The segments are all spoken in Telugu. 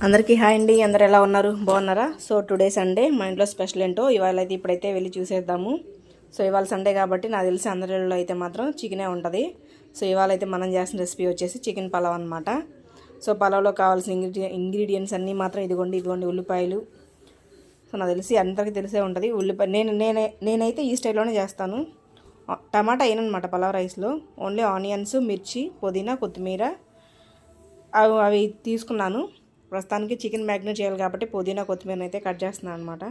అందరికీ హాయ్ అండి. అందరు ఎలా ఉన్నారు? బాగున్నారా? సో టుడే సండే, మా ఇంట్లో స్పెషల్ ఏంటో ఇప్పుడైతే వెళ్ళి చూసేద్దాము. సో ఇవాళ సండే కాబట్టి నాకు తెలిసి అందరిలో అయితే మాత్రం చికెనే ఉంటుంది. సో ఇవాళ అయితే మనం చేసిన రెసిపీ వచ్చేసి చికెన్ పలావ్ అనమాట. సో పలావ్లో కావాల్సిన ఇంగ్రీడియంట్స్ అన్నీ మాత్రం ఇదిగోండి ఉల్లిపాయలు. సో నాకు తెలిసి అందరికీ తెలిసే ఉంటుంది. ఉల్లిపాయ నేనైతే ఈ స్టైల్లోనే చేస్తాను. టమాటా వేయనమాట పలావ్ రైస్లో. ఓన్లీ ఆనియన్స్, మిర్చి, పుదీనా, కొత్తిమీర అవి తీసుకున్నాను. ప్రస్తుతానికి చికెన్ మ్యాగ్నేట్ చేయాలి కాబట్టి పుదీనా, కొత్తిమీర అయితే కట్ చేస్తున్నాను అనమాట.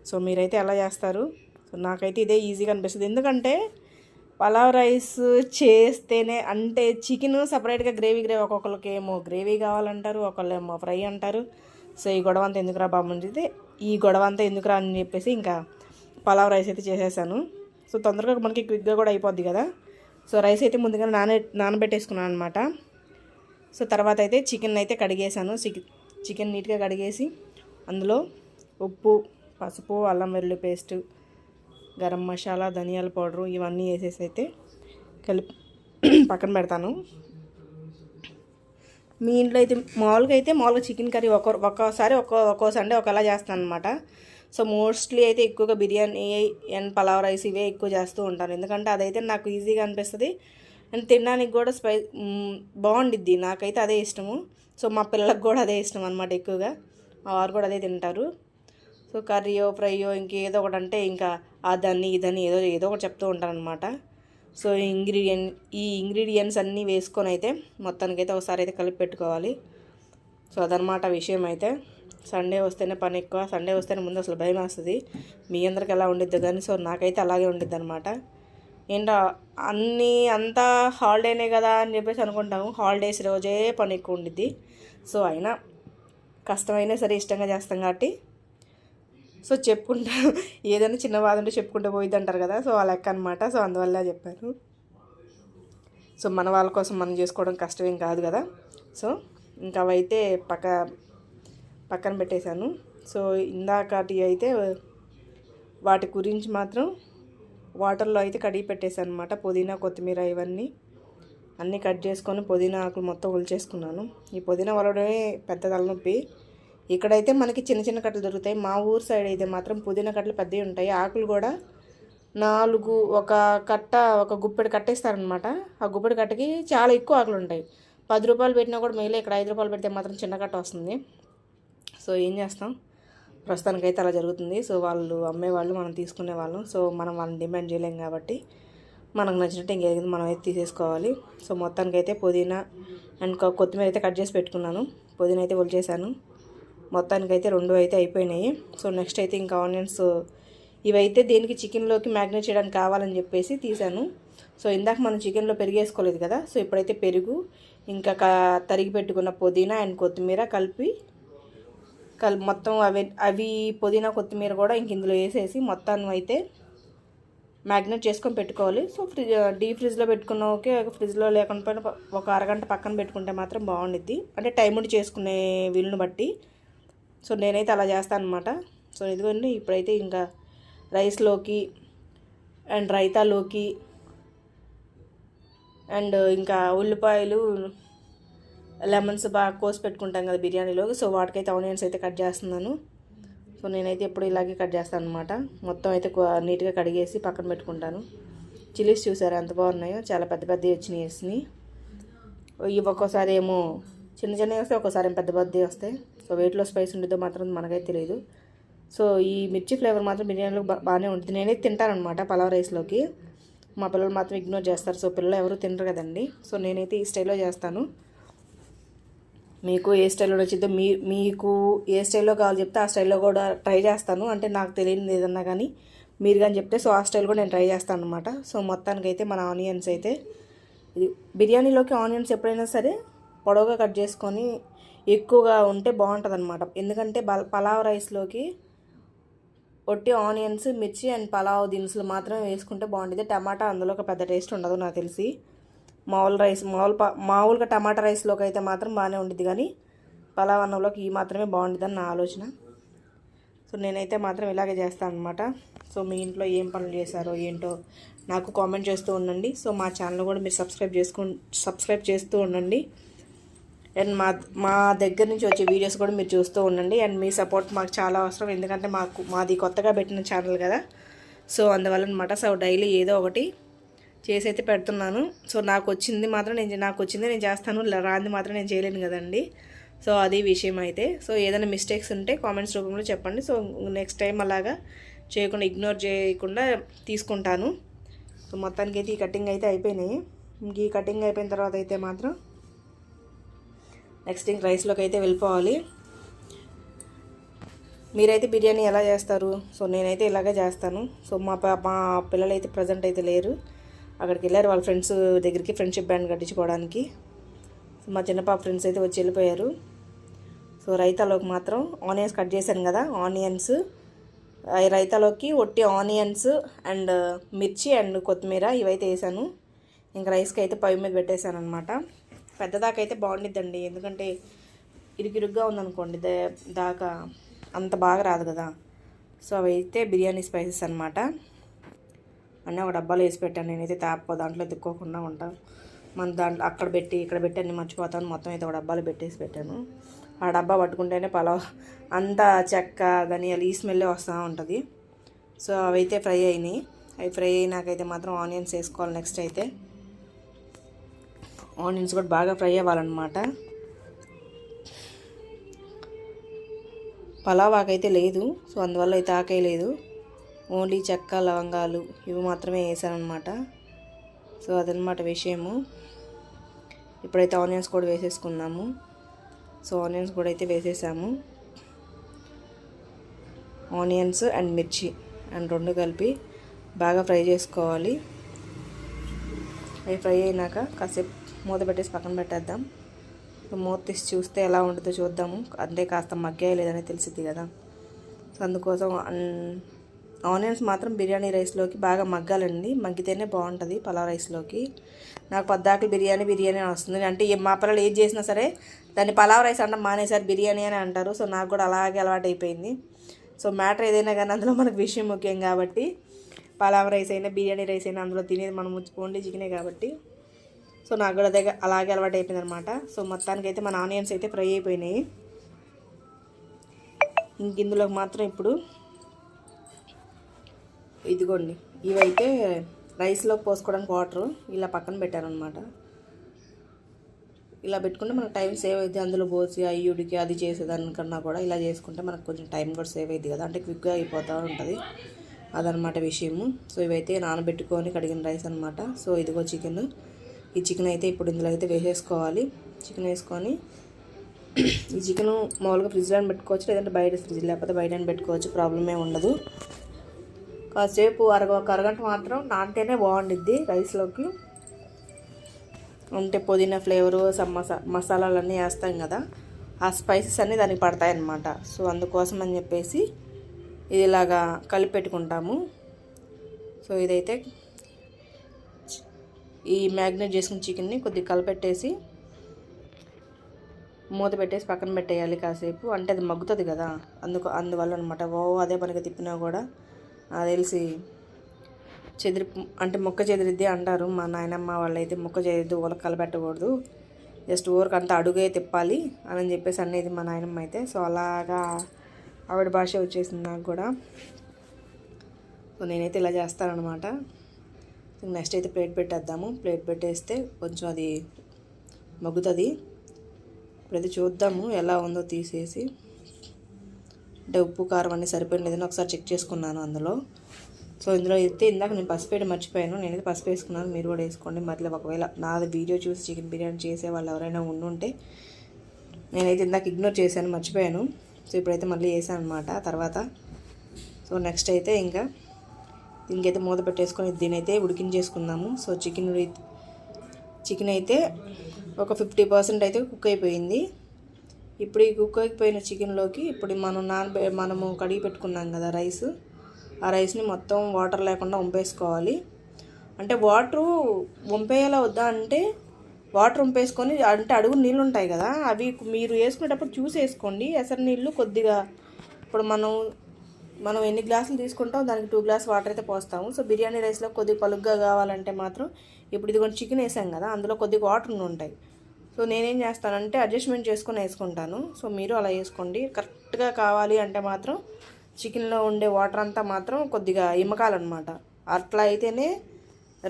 సో మీరైతే ఎలా చేస్తారు? సో నాకైతే ఇదే ఈజీగా అనిపిస్తుంది. ఎందుకంటే పలావ్ రైస్ చేస్తేనే అంటే చికెన్ సపరేట్గా గ్రేవీ ఒక్కొక్కరికి ఏమో గ్రేవీ కావాలంటారు, ఒకళ్ళేమో ఫ్రై అంటారు. సో ఈ గొడవ అంతా ఎందుకురా బాగుంటుంది, ఈ గొడవ అంతా ఎందుకురా అని చెప్పేసి ఇంకా పలావ్ రైస్ అయితే చేసేసాను. సో తొందరగా మనకి క్విక్గా కూడా అయిపోద్ది కదా. సో రైస్ అయితే ముందుగా నానబెట్టేసుకున్నాను అనమాట. సో తర్వాత అయితే చికెన్ అయితే కడిగేసాను. చికెన్ నీట్గా కడిగేసి అందులో ఉప్పు, పసుపు, అల్లం వెల్లుల్లి పేస్టు, గరం మసాలా, ధనియాల పౌడరు ఇవన్నీ వేసేసి అయితే కలిపి పక్కన పెడతాను. మీ ఇంట్లో అయితే మామూలుగా చికెన్ కర్రీ ఒక్కోసారి ఒక్కో సండే ఒకలా చేస్తాను అనమాట. సో మోస్ట్లీ అయితే ఎక్కువగా బిర్యానీ అండ్ పలావ్ రైస్ ఇవే ఎక్కువ చేస్తూ ఉంటాను. ఎందుకంటే అదైతే నాకు ఈజీగా అనిపిస్తుంది అండ్ తినడానికి కూడా బాగుండిద్ది. నాకైతే అదే ఇష్టము. సో మా పిల్లలకు కూడా అదే ఇష్టం అనమాట. ఎక్కువగా మా వారు కూడా అదే తింటారు. సో కర్రీయో ఫ్రైయో ఇంకేదో ఒకటి అంటే ఇంకా అదని ఇదని ఏదో ఒకటి చెప్తూ ఉంటారు అనమాట. సో ఈ ఇంగ్రీడియంట్స్ అన్నీ వేసుకొని అయితే మొత్తానికైతే ఒకసారి అయితే కలిపి పెట్టుకోవాలి. సో అదనమాట విషయం. అయితే సండే వస్తేనే పని ఎక్కువ. సండే వస్తేనే ముందు అసలు భయం వేస్తుంది. మీ అందరికి ఎలా ఉండిద్ది కానీ సో నాకైతే అలాగే ఉండిద్ది అనమాట. ఏంటో అంతా హాలిడేనే కదా అని చెప్పేసి అనుకుంటాము. హాలిడేస్ రోజే పని ఎక్కువ ఉండిద్ది. సో అయినా కష్టమైనా సరే ఇష్టంగా చేస్తాం కాబట్టి సో చెప్పుకుంటా ఏదైనా చిన్న బాధ ఉంటే చెప్పుకుంటూ పోయిద్ది అంటారు కదా. సో ఆ లెక్క అనమాట. సో అందువల్ల చెప్పారు. సో మన వాళ్ళ కోసం మనం చేసుకోవడం కష్టమేం కాదు కదా. సో ఇంకా అవైతే పక్కన పెట్టేశాను. సో ఇందాకటి అయితే వాటి గురించి మాత్రం వాటర్లో అయితే కడిగి పెట్టేసాను అనమాట. పుదీనా, కొత్తిమీర ఇవన్నీ అన్నీ కట్ చేసుకొని పుదీనా ఆకులు మొత్తం ఒలిచేసుకున్నాను. ఈ పుదీనా వలడమే పెద్ద తలనొప్పి. ఇక్కడైతే మనకి చిన్న చిన్న కట్టలు దొరుకుతాయి. మా ఊరు సైడ్ అయితే మాత్రం పుదీనా కట్టలు పెద్దవి ఉంటాయి. ఆకులు కూడా 4 ఒక గుప్పెడు కట్టేస్తారనమాట. ఆ గుప్పెడు కట్టకి చాలా ఎక్కువ ఆకులు ఉంటాయి. 10 రూపాయలు పెట్టినా కూడా మేలే. ఇక్కడ 5 రూపాయలు పెడితే మాత్రం చిన్న కట్ట వస్తుంది. సో ఏం చేస్తాం, ప్రస్తుతానికైతే అలా జరుగుతుంది. సో వాళ్ళు అమ్మేవాళ్ళు, మనం తీసుకునే వాళ్ళం. సో మనం వాళ్ళని డిమాండ్ చేయలేం కాబట్టి మనకు నచ్చినట్టు ఇంకేది మనం అయితే తీసేసుకోవాలి. సో మొత్తానికైతే పుదీనా అండ్ కొత్తిమీర అయితే కట్ చేసి పెట్టుకున్నాను. పుదీనా అయితే ఒలిచేసాను. మొత్తానికైతే 2 అయితే అయిపోయినాయి. సో నెక్స్ట్ అయితే ఇంకా ఆనియన్స్ ఇవైతే దేనికి చికెన్లోకి మ్యాగ్నేట్ చేయడానికి కావాలని చెప్పేసి తీసాను. సో ఇందాక మనం చికెన్లో పెరిగేసుకోలేదు కదా. సో ఇప్పుడైతే పెరుగు ఇంకా తరిగి పెట్టుకున్న పుదీనా అండ్ కొత్తిమీర కలిపి మొత్తం అవి పుదీనా, కొత్తిమీర కూడా ఇంక ఇందులో వేసేసి మొత్తాన్ని అయితే మ్యాగ్నేట్ చేసుకొని పెట్టుకోవాలి. సో డీప్ ఫ్రిడ్జ్లో పెట్టుకున్న ఓకే, ఫ్రిడ్జ్లో లేకుండా ఒక అరగంట పక్కన పెట్టుకుంటే మాత్రం బాగుండిద్ది. అంటే టైం ఉండి చేసుకునే వీలుని బట్టి. సో నేనైతే అలా చేస్తాను అనమాట. సో ఇదిగోండి ఇప్పుడైతే ఇంకా రైస్లోకి అండ్ రైతాలోకి అండ్ ఇంకా ఉల్లిపాయలు, లెమన్స్ బాగా కోసి పెట్టుకుంటాం కదా బిర్యానీలోకి. సో వాటికైతే ఆనియన్స్ అయితే కట్ చేస్తున్నాను. సో నేనైతే ఎప్పుడు ఇలాగే కట్ చేస్తాను అనమాట. మొత్తం అయితే నీట్గా కడిగేసి పక్కన పెట్టుకుంటాను. చిల్లీస్ చూసారా ఎంత బాగున్నాయో, చాలా పెద్ద పెద్దవి వచ్చినాయి. ఇవి ఒక్కోసారి ఏమో చిన్న చిన్నవి వస్తాయి, ఒక్కోసారి ఏమో పెద్ద పెద్దవి వస్తాయి. సో వెయిట్లో స్పైస్ ఉండేదో మాత్రం మనకైతే తెలియదు. సో ఈ మిర్చి ఫ్లేవర్ మాత్రం బిర్యానీలో బాగానే ఉంటుంది. నేనైతే తింటానమాట పలావ్ రైస్లోకి. మా పిల్లలు మాత్రం ఇగ్నోర్ చేస్తారు. సో పిల్లలు ఎవరు తినరు కదండి. సో నేనైతే ఈ స్టైల్లో చేస్తాను. మీకు ఏ స్టైల్లో నచ్చిద్దో, మీకు ఏ స్టైల్లో కావాలో చెప్తే ఆ స్టైల్లో కూడా ట్రై చేస్తాను. అంటే నాకు తెలియదు ఏదన్నా కానీ మీరు కానీ చెప్తే సో ఆ స్టైల్ కూడా నేను ట్రై చేస్తాను అనమాట. సో మొత్తానికైతే మన ఆనియన్స్ అయితే ఇది బిర్యానీలోకి ఆనియన్స్ ఎప్పుడైనా సరే పొడవుగా కట్ చేసుకొని ఎక్కువగా ఉంటే బాగుంటుంది అనమాట. ఎందుకంటే పలావ్ రైస్లోకి ఒట్టి ఆనియన్స్, మిర్చి అండ్ పలావ్ దినుసులు మాత్రమే వేసుకుంటే బాగుంటుంది. టమాటా అందులో ఒక పెద్ద టేస్ట్ ఉండదు నాకు తెలిసి. మామూలుగా టమాటా రైస్లోకి అయితే మాత్రం బాగానే ఉంటుంది, కానీ పలావ్ అన్నంలోకి ఈ మాత్రమే బాగుంటుందని నా ఆలోచన. సో నేనైతే మాత్రం ఇలాగే చేస్తాను అనమాట. సో మీ ఇంట్లో ఏం పనులు చేశారో ఏంటో నాకు కామెంట్ చేస్తూ ఉండండి. సో మా ఛానల్ కూడా మీరు సబ్స్క్రైబ్ చేస్తూ ఉండండి. అండ్ మా దగ్గర నుంచి వచ్చే వీడియోస్ కూడా మీరు చూస్తూ ఉండండి. అండ్ మీ సపోర్ట్ మాకు చాలా అవసరం, ఎందుకంటే మాది కొత్తగా పెట్టిన ఛానల్ కదా. సో అందువల్ల అనమాట. సో డైలీ ఏదో ఒకటి చేసి అయితే పెడుతున్నాను. సో నాకు వచ్చింది నేను చేస్తాను, రాంది మాత్రం నేను చేయలేను కదండి. సో అది విషయం అయితే. సో ఏదైనా మిస్టేక్స్ ఉంటే కామెంట్స్ రూపంలో చెప్పండి. సో నెక్స్ట్ టైం అలాగా చేయకుండా, ఇగ్నోర్ చేయకుండా తీసుకుంటాను. సో మొత్తానికి అయితే ఈ కటింగ్ అయితే అయిపోయినాయి. ఈ కటింగ్ అయిపోయిన తర్వాత అయితే మాత్రం నెక్స్ట్ ఇంక రైస్లోకి అయితే వెళ్ళిపోవాలి. మీరైతే బిర్యానీ ఎలా చేస్తారు? సో నేనైతే ఇలాగే చేస్తాను. సో మా పిల్లలు అయితే ప్రజెంట్ అయితే లేరు, అక్కడికి వెళ్ళారు వాళ్ళ ఫ్రెండ్స్ దగ్గరికి ఫ్రెండ్షిప్ బ్యాండ్ కట్టించుకోవడానికి. సో మా చిన్న పాప ఫ్రెండ్స్ అయితే వచ్చి వెళ్ళిపోయారు. సో రైతాలోకి మాత్రం ఆనియన్స్ కట్ చేశాను కదా, ఆనియన్స్ రైతాలోకి ఒట్టి ఆనియన్స్ అండ్ మిర్చి అండ్ కొత్తిమీర ఇవైతే వేసాను. ఇంకా రైస్కి అయితే పొయ్యి మీద పెట్టేశాను అనమాట. పెద్దదాకైతే బాగుండిద్దండి, ఎందుకంటే ఇరుగ్గా ఉందనుకోండి దాకా అంత బాగా రాదు కదా. సో అవి అయితే బిర్యానీ స్పైసెస్ అనమాట. అన్నీ ఒక డబ్బాలో వేసి పెట్టాను. నేనైతే దాంట్లో తిక్కోకుండా ఉంటాను. మన దాంట్లో అక్కడ పెట్టి ఇక్కడ పెట్టి అన్నీ మర్చిపోతాను. మొత్తం అయితే ఒక డబ్బాలో పెట్టాను. ఆ డబ్బా పట్టుకుంటేనే పలావ్ అంతా చెక్క ధనియాలు ఈ స్మెల్లే వస్తూ ఉంటుంది. సో అవైతే ఫ్రై అయినాయి. అవి ఫ్రై అయినాకైతే మాత్రం ఆనియన్స్ వేసుకోవాలి. నెక్స్ట్ అయితే ఆనియన్స్ కూడా బాగా ఫ్రై అవ్వాలన్నమాట. పలావ్ ఆకైతే లేదు, సో అందువల్ల అయితే ఆకేయలేదు. ఓన్లీ చెక్క లవంగాలు ఇవి మాత్రమే వేసాను అనమాట. సో అదనమాట విషయము. ఇప్పుడైతే ఆనియన్స్ కూడా వేసేసుకున్నాము. సో ఆనియన్స్ కూడా అయితే వేసేసాము. ఆనియన్స్ అండ్ మిర్చి అండ్ రెండు కలిపి బాగా ఫ్రై చేసుకోవాలి. అవి ఫ్రై అయినాక కాసేపు మూత పెట్టేసి పక్కన పెట్టేద్దాం. మూత తీసి చూస్తే ఎలా ఉంటుందో చూద్దాము. అంటే కాస్త మగ్గాయ లేదని తెలిసిద్ది కదా. సో అందుకోసం ఆనియన్స్ మాత్రం బిర్యానీ రైస్లోకి బాగా మగ్గాలండి, మగ్గితేనే బాగుంటుంది పలావ్ రైస్లోకి. నాకు పద్దాకలు బిర్యానీ అని వస్తుంది. అంటే మా పిల్లలు ఏది చేసినా సరే దాన్ని పలావ్ రైస్ అంటే మానేసారి బిర్యానీ అని అంటారు. సో నాకు కూడా అలాగే అలవాటు అయిపోయింది. సో మ్యాటర్ ఏదైనా కానీ అందులో మనకు విషయం ముఖ్యం కాబట్టి, పలావ్ రైస్ అయినా బిర్యానీ రైస్ అయినా అందులో తినేది మనం ఓన్లీ చికెనే కాబట్టి, సో నాకు కూడా అలాగే అలవాటు అయిపోయింది అనమాట. సో మొత్తానికైతే మన ఆనియన్స్ అయితే ఫ్రై అయిపోయినాయి. ఇంక ఇందులోకి మాత్రం ఇప్పుడు ఇదిగోండి, ఇవైతే రైస్లో పోసుకోవడానికి వాటర్ ఇలా పక్కన పెట్టాను అనమాట. ఇలా పెట్టుకుంటే మనకు టైం సేవ్ అవుతుంది. అందులో పోసి అయ్యుడికి అది చేసేదానికన్నా కూడా ఇలా చేసుకుంటే మనకు కొంచెం టైం కూడా సేవ్ అవుతుంది కదా, అంటే క్విక్గా అయిపోతూ ఉంటుంది. అదనమాట విషయము. సో ఇవైతే నానబెట్టుకొని కడిగిన రైస్ అనమాట. సో ఇదిగో చికెన్. ఈ చికెన్ అయితే ఇప్పుడు ఇందులో అయితే వేసేసుకోవాలి. చికెన్ వేసుకొని ఈ చికెన్ మామూలుగా ఫ్రిడ్జ్లో పెట్టుకోవచ్చు, లేదంటే లేకపోతే బయట పెట్టుకోవచ్చు, ప్రాబ్లమే ఉండదు. కాసేపు ఒక అరగంట మాత్రం నానితేనే బాగుండిద్ది రైస్లోకి. అంటే పుదీనా ఫ్లేవరు మసాలాలన్నీ వేస్తాం కదా, ఆ స్పైసెస్ అన్నీ దానికి పడతాయి అన్నమాట. సో అందుకోసం అని చెప్పేసి ఇది ఇలాగా కలిపి పెట్టుకుంటాము. సో ఇదైతే ఈ మ్యాగ్నేట్ చేసుకున్న చికెన్ని కొద్దిగా కలిపెట్టేసి మూత పెట్టేసి పక్కన పెట్టేయాలి కాసేపు. అంటే అది మగ్గుతుంది కదా, అందువల్ల అనమాట. అదే పనిగా తిప్పినా కూడా అది తెలిసి మొక్క చెదిరిద్ది అంటారు మా నాయనమ్మ వాళ్ళైతే. మొక్క చెదిరిద్ది, ఊరికి కలపెట్టకూడదు, జస్ట్ ఊరికి అంతా అడుగే తిప్పాలి అని చెప్పేసి అనేది మా నాయనమ్మ అయితే. సో అలాగా ఆవిడ భాష వచ్చేసింది నాకు కూడా. సో నేనైతే ఇలా చేస్తానన్నమాట. నెక్స్ట్ అయితే ప్లేట్ పెట్టేద్దాము. ప్లేట్ పెట్టేస్తే కొంచెం అది మగ్గుతుంది. ఇప్పుడైతే చూద్దాము ఎలా ఉందో తీసేసి. అంటే ఉప్పు కారం అన్నీ సరిపోయిన లేదని ఒకసారి చెక్ చేసుకున్నాను అందులో. సో ఇందులో అయితే ఇందాక నేను పసుపు వేయడం మర్చిపోయాను. నేనైతే పసుపు వేసుకున్నాను, మీరు కూడా వేసుకోండి. మళ్ళీ ఒకవేళ నాది వీడియో చూసి చికెన్ బిర్యానీ చేసే వాళ్ళు ఎవరైనా ఉండుంటే, నేనైతే ఇందాక ఇగ్నోర్ చేశాను, మర్చిపోయాను. సో ఇప్పుడైతే మళ్ళీ వేసాను అనమాట తర్వాత. సో నెక్స్ట్ అయితే ఇంకా దీనికైతే మూత పెట్టేసుకొని దీనైతే ఉడికించేసుకుందాము. సో చికెన్ అయితే ఒక 50% అయితే కుక్ అయిపోయింది. ఇప్పుడు ఈ కుక్ అయిపోయిన చికెన్లోకి ఇప్పుడు మనము కడిగి పెట్టుకున్నాం కదా రైస్, ఆ రైస్ని మొత్తం వాటర్ లేకుండా వంపేసుకోవాలి. అంటే వాటరు వంపేయాలా వద్దా అంటే, వాటర్ వంపేసుకొని అంటే అడుగు నీళ్ళు ఉంటాయి కదా, అవి మీరు వేసుకునేటప్పుడు చూసి వేసుకోండి. ఎసరు నీళ్ళు కొద్దిగా, ఇప్పుడు మనం ఎన్ని గ్లాసులు తీసుకుంటాం దానికి 2 గ్లాస్ వాటర్ అయితే పోస్తాము. సో బిర్యానీ రైస్లో కొద్దిగా పలుగ్గా కావాలంటే మాత్రం ఇప్పుడు ఇది కొంచెం చికెన్ వేసాం కదా, అందులో కొద్దిగా వాటర్ ఉంటాయి. సో సో నేనేం చేస్తానంటే అడ్జస్ట్మెంట్ చేసుకొని వేసుకుంటాను. సో మీరు అలా వేసుకోండి. కరెక్ట్గా కావాలి అంటే మాత్రం చికెన్లో ఉండే వాటర్ అంతా మాత్రం కొద్దిగా ఇమ్మకాలన్నమాట. అట్లా అయితేనే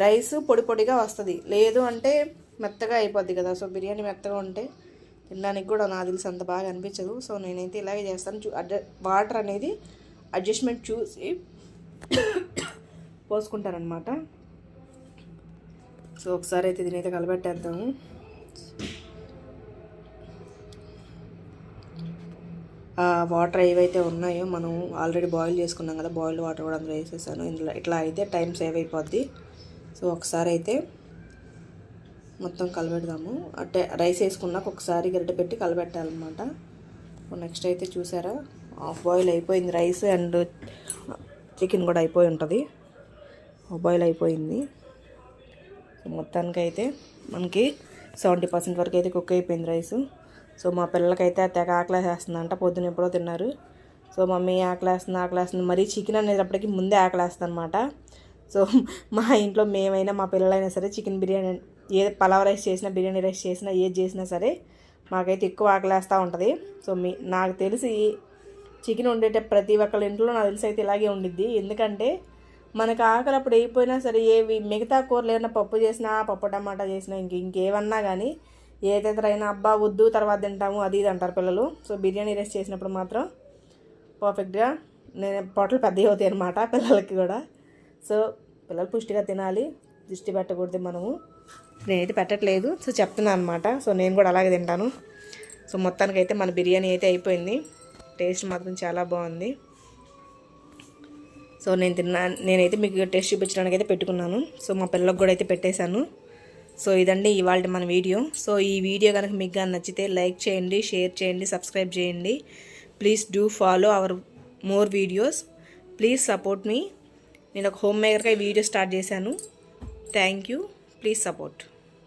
రైస్ పొడి పొడిగా వస్తుంది. లేదు అంటే మెత్తగా అయిపోద్ది కదా. సో బిర్యానీ మెత్తగా ఉంటే తినడానికి కూడా నాకు తెలిసి అంత బాగా అనిపించదు. సో నేనైతే ఇలాగే చేస్తాను. వాటర్ అనేది అడ్జస్ట్మెంట్ చూసి పోసుకుంటానమాట. సో ఒకసారి అయితే దీనైతే కలబెట్టేద్దాము. వాటర్ ఏవైతే ఉన్నాయో మనం ఆల్రెడీ బాయిల్ చేసుకున్నాం కదా, బాయిల్డ్ వాటర్ కూడా అందులో వేసేసాను. ఇందులో ఇట్లా అయితే టైం సేవ్ అయిపోద్ది. సో ఒకసారి అయితే మొత్తం కలబెడదాము. అంటే రైస్ వేసుకున్నాక ఒకసారి గరిటె పెట్టి కలబెట్టాలన్నమాట. నెక్స్ట్ అయితే చూసారా, హాఫ్ బాయిల్ అయిపోయింది రైస్ అండ్ చికెన్ కూడా అయిపోయి ఉంటుంది. హాఫ్ బాయిల్ అయిపోయింది. సో మొత్తానికైతే మనకి 70% వరకు అయితే కుక్ అయిపోయింది రైసు. సో మా పిల్లలకైతే తెగ ఆకలేస్తుందంట. పొద్దున ఎప్పుడో తిన్నారు. సో మమ్మీ ఆకలేస్తుంది మరీ చికెన్ అనేటప్పటికి ముందే ఆకలేస్తుంది అనమాట. సో మా ఇంట్లో మేమైనా మా పిల్లలైనా సరే చికెన్ బిర్యానీ, ఏ పలావ్ రైస్ చేసినా, బిర్యానీ రైస్ చేసినా, ఏది చేసినా సరే మాకైతే ఎక్కువ ఆకలేస్తూ ఉంటుంది. సో నాకు తెలిసి చికెన్ వండేట ప్రతి ఒక్కళ్ళ ఇంట్లో నాకు తెలిసి అయితే ఇలాగే ఉండిద్ది. ఎందుకంటే మనకు ఆకలి అప్పుడు అయిపోయినా సరే ఏవి మిగతా కూరలు ఏమైనా పప్పు చేసినా, పప్పు టమాటా చేసినా, ఇంకేమన్నా కానీ ఏదైనా అబ్బా వద్దు తర్వాత తింటాము అది ఇది అంటారు పిల్లలు. సో బిర్యానీ రైస్ చేసినప్పుడు మాత్రం పర్ఫెక్ట్గా పొట్టలు పెద్దవి అవుతాయి అన్నమాట పిల్లలకి కూడా. సో పిల్లలు పుష్టిగా తినాలి, దిష్టి పెట్టకూడదు మనము. నేనైతే పెట్టట్లేదు, సో చెప్తున్నాను అనమాట. సో నేను కూడా అలాగే తింటాను. సో మొత్తానికైతే మన బిర్యానీ అయితే అయిపోయింది. టేస్ట్ మాత్రం చాలా బాగుంది. సో నేనైతే మీకు టేస్ట్ చూపించడానికి అయితే పెట్టుకున్నాను. సో మా పిల్లలకు కూడా అయితే పెట్టేశాను. సో ఇదండి ఇవాళ మన వీడియో. సో ఈ వీడియో కనుక మీకు కానీ నచ్చితే లైక్ చేయండి, షేర్ చేయండి, సబ్స్క్రైబ్ చేయండి. Please do follow our more videos. Please support me. నేను ఒక హోమ్ మేకర్గా ఈ వీడియో స్టార్ట్ చేశాను. Thank you. Please support.